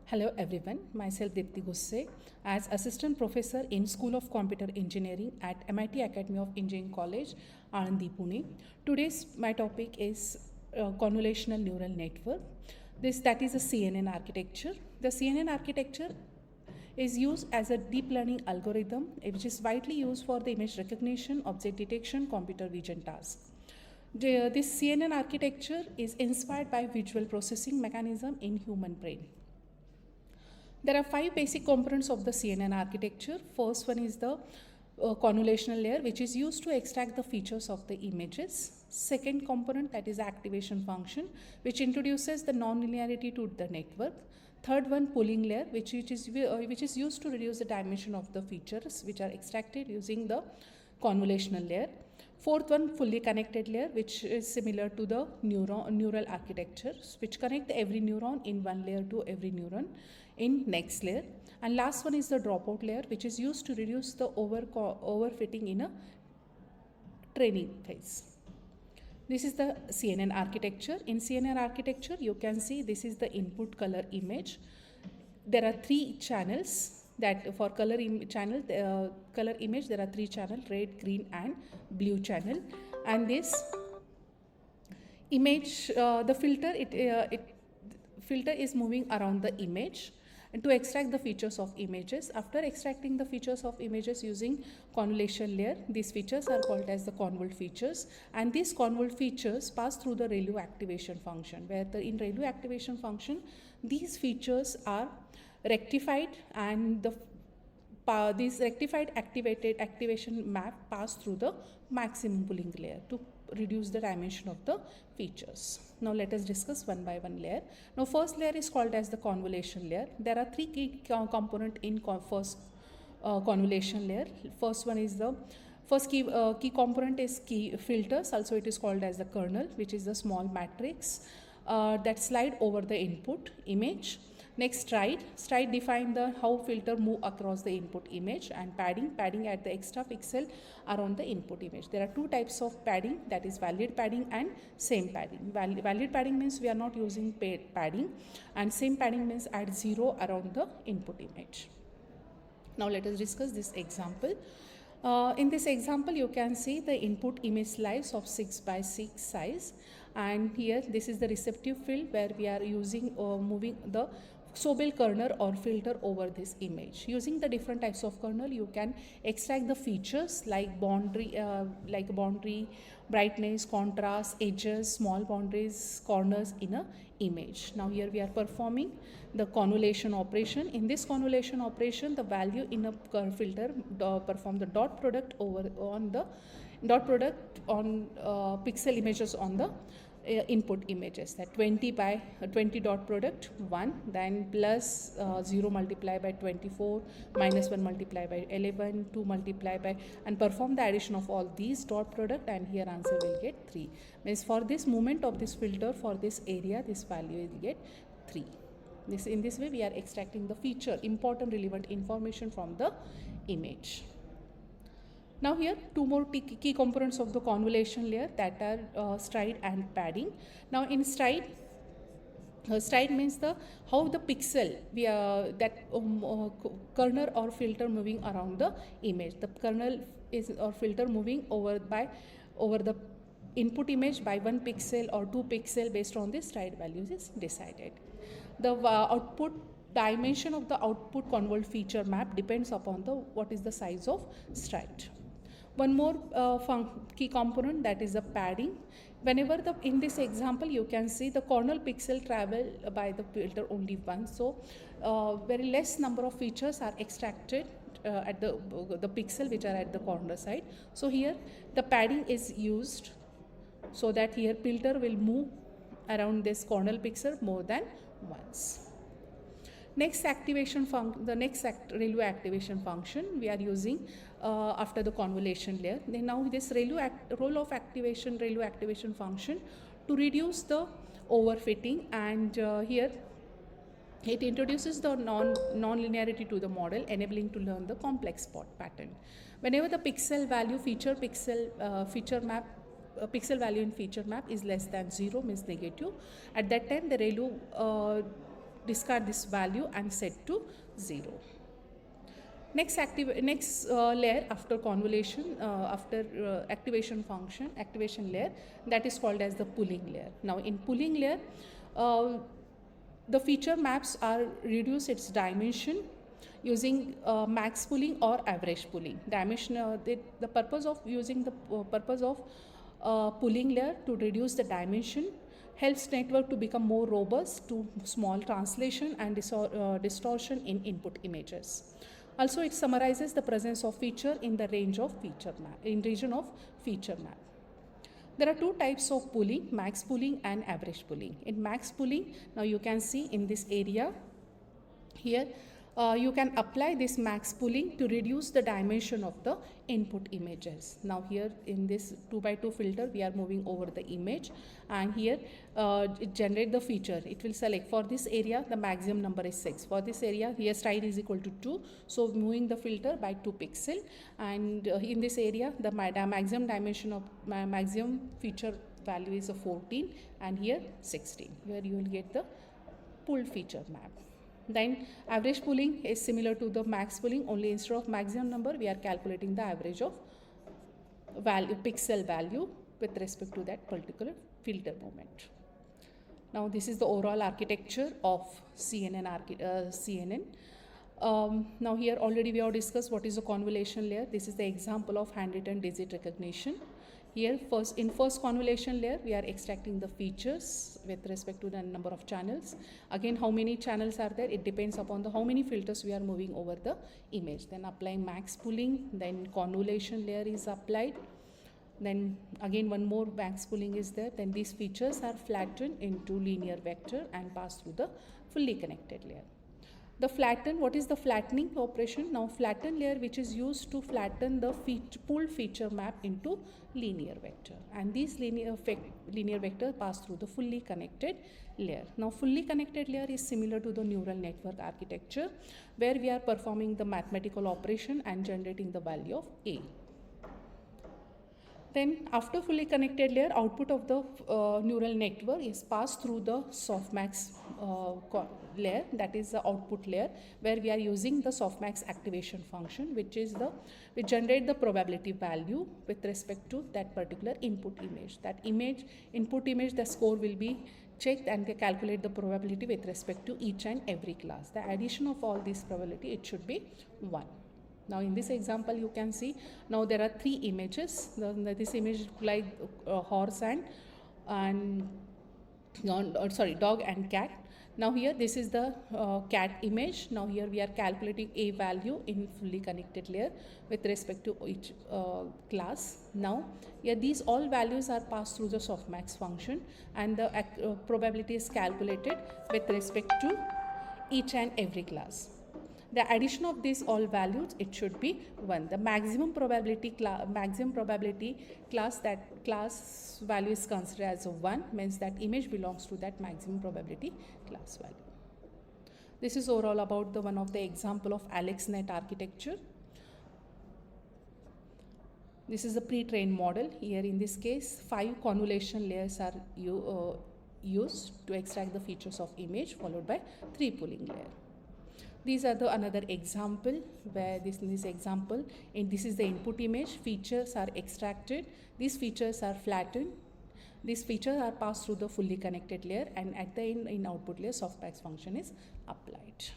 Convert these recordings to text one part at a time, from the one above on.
Hello everyone, myself Dipti Gusse as Assistant Professor in School of Computer Engineering at MIT Academy of Engineering College, Anandi, Pune. Today's my topic is Convolutional Neural Network. That is a CNN architecture. The CNN architecture is used as a deep learning algorithm which is widely used for the image recognition, object detection, computer vision tasks. This CNN architecture is inspired by visual processing mechanism in human brain. There are 5 basic components of the CNN architecture. First one is the convolutional layer, which is used to extract the features of the images. Second component, that is activation function, which introduces the non-linearity to the network. Third one, pooling layer, which is used to reduce the dimension of the features which are extracted using the convolutional layer. Fourth one, fully connected layer, which is similar to the neural architectures, which connect every neuron in one layer to every neuron in next layer. And last one is the dropout layer, which is used to reduce the overfitting in a training phase. This is the CNN architecture. In CNN architecture, you can see this is the input color image. There are 3 channels. That for color image there are 3 channels: red, green and blue channel. And this image, the filter is moving around the image and to extract the features of images. After extracting the features of images using convolution layer, these features are called as the convolved features, and these convolved features pass through the ReLU activation function, where in ReLU activation function these features are rectified, and this rectified activation map pass through the maximum pooling layer to reduce the dimension of the features. Now let us discuss one by one layer. Now first layer is called as the convolution layer. There are 3 key components in first convolution layer. First one is the key component is key filters. Also it is called as the kernel, which is the small matrix that slide over the input image. Next, stride define the how filter move across the input image, and padding at the extra pixel around the input image. There are 2 types of padding, that is valid padding and same padding. Valid padding means we are not using padding, and same padding means add 0 around the input image. Now let us discuss this example. In this example, you can see the input image slice of 6 by 6 size, and here this is the receptive field where we are using moving the Sobel kernel or filter over this image. Using the different types of kernel, you can extract the features like boundary, brightness, contrast, edges, small boundaries, corners in a image. Now here we are performing the convolution operation. In this convolution operation, the value in a filter perform the dot product on pixel images on the input images, that 20 by 20 dot product 1, then plus 0 multiplied by 24, minus 1 multiplied by 11, 2 multiplied by, and perform the addition of all these dot product, and here answer will get 3. Means for this movement of this filter for this area, this value will get 3. In this way we are extracting the feature, important relevant information from the image. Now here 2 more key components of the convolution layer, that are stride and padding. Now in stride means how the pixel kernel or filter moving around the image. The kernel is or filter moving over the input image by 1 pixel or 2 pixel based on the stride values is decided. The output dimension of the output convolved feature map depends upon what is the size of stride. One more key component, that is the padding. Whenever in this example you can see the kernel pixel travel by the filter only once, so very less number of features are extracted at the pixel which are at the corner side. So here the padding is used so that here filter will move around this kernel pixel more than once. Next the next ReLU activation function we are using after the convolution layer. Then now this ReLU activation function to reduce the overfitting, and here it introduces the non-linearity to the model, enabling to learn the complex spot pattern. Whenever the pixel value pixel value in feature map is less than 0, means negative, at that time the ReLU discard this value and set to 0. Next layer after convolution, after activation layer, that is called as the pooling layer. Now in pooling layer, the feature maps are reduce its dimension using max pooling or average pooling. The purpose of using the purpose of pooling layer to reduce the dimension helps network to become more robust to small translation and distortion in input images. Also, it summarizes the presence of feature in the range of feature map, in region of feature map. There are two types of pooling, max pooling and average pooling. In max pooling, now you can see in this area here, you can apply this max pooling to reduce the dimension of the input images. Now here in this 2x2 filter, we are moving over the image, and here it generates the feature. It will select for this area the maximum number is 6. For this area here style is equal to 2. So moving the filter by 2 pixel, and in this area the maximum dimension of maximum feature value is a 14, and here 16, where you will get the pooled feature map. Then average pooling is similar to the max pooling, only instead of maximum number we are calculating the average of pixel value with respect to that particular filter moment. Now this is the overall architecture of CNN. Now here already we have discussed what is a convolution layer. This is the example of handwritten digit recognition. Here in first convolution layer we are extracting the features with respect to the number of channels. Again, how many channels are there, it depends upon the how many filters we are moving over the image. Then applying max pooling, then convolution layer is applied, then again one more max pooling is there. Then these features are flattened into linear vector and pass through the fully connected layer. The flatten, what is the flattening operation? Now flatten layer which is used to flatten the pooled feature map into linear vector, and these linear vector pass through the fully connected layer. Now fully connected layer is similar to the neural network architecture, where we are performing the mathematical operation and generating the value of A. Then after fully connected layer, output of the neural network is passed through the softmax layer, that is the output layer, where we are using the softmax activation function, which generate the probability value with respect to that particular input image. That input image, the score will be checked and they calculate the probability with respect to each and every class. The addition of all this probability, it should be 1. Now in this example you can see, now there are 3 images. This image like horse and dog and cat. Now here this is the cat image. Now here we are calculating a value in fully connected layer with respect to each class. Now here these all values are passed through the softmax function, and the probability is calculated with respect to each and every class. The addition of these all values, it should be 1. The maximum probability class, that class value is considered as a 1, means that image belongs to that maximum probability class value. This is overall about the one of the example of AlexNet architecture. This is a pre-trained model. Here in this case 5 convolution layers are used to extract the features of image, followed by 3 pooling layers. These are the another example where this is the input image. Features are extracted. These features are flattened. These features are passed through the fully connected layer, and at the end in output layer softmax function is applied.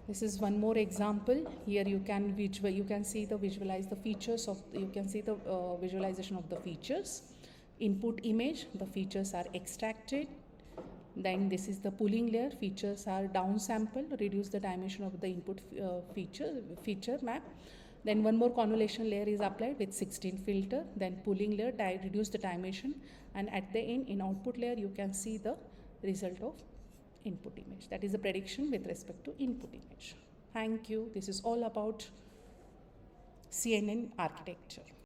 This is one more example. Here you can see the visualization of the features. Input image, the features are extracted. Then this is the pooling layer. Features are downsampled, reduce the dimension of the input feature map. Then one more convolution layer is applied with 16 filter. Then pooling layer reduce the dimension, and at the end in output layer you can see the result of input image. That is the prediction with respect to input image. Thank you. This is all about CNN architecture.